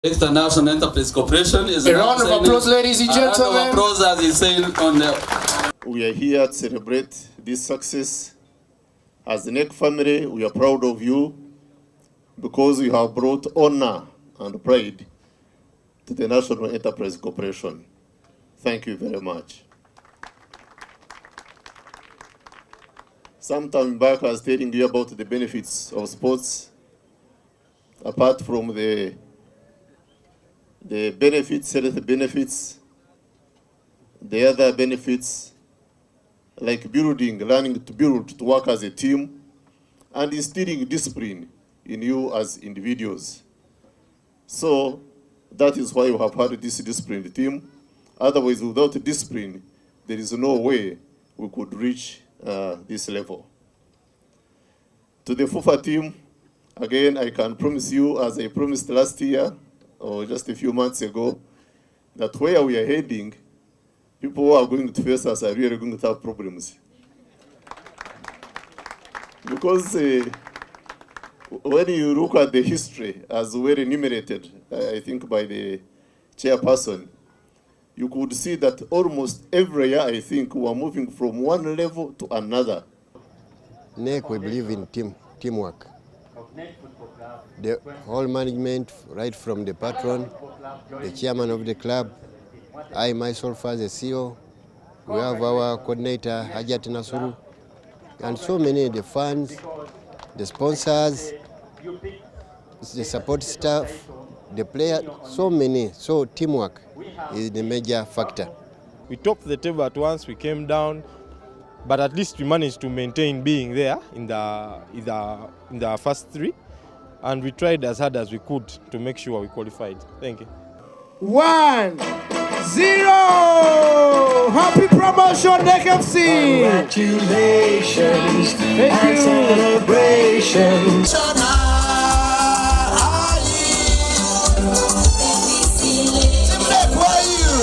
International Enterprise Corporation is a round of applause, ladies and gentlemen. A round of applause, as he's saying on the. We are here to celebrate this success. As the NEC family, we are proud of you because you have brought honor and pride to the National Enterprise Corporation. Thank you very much. Some time back, I was telling you about the benefits of sports. Apart from the benefits, health benefits, the other benefits, like learning to build, to work as a team, and instilling discipline in you as individuals. So that is why we have had this disciplined team. Otherwise, without discipline, there is no way we could reach this level. To the FUFA team, again, I can promise you, as I promised last year, or just a few months ago, that where we are heading, people who are going to face us are really going to have problems. Because when you look at the history, as well enumerated, I think by the chairperson, you could see that almost every year, I think, we are moving from one level to another. NEC, we believe in teamwork. The whole management, right from the patron, the chairman of the club, I myself as a CEO, we have our coordinator, Hajat Nasuru, and so many, the fans, the sponsors, the support staff, the players, so many. So teamwork is the major factor. We topped the table at once, we came down, but at least we managed to maintain being there in the first three, and we tried as hard as we could to make sure we qualified. Thank you. 1-0! Happy promotion, NEC FC! Congratulations Thank and you. celebrations.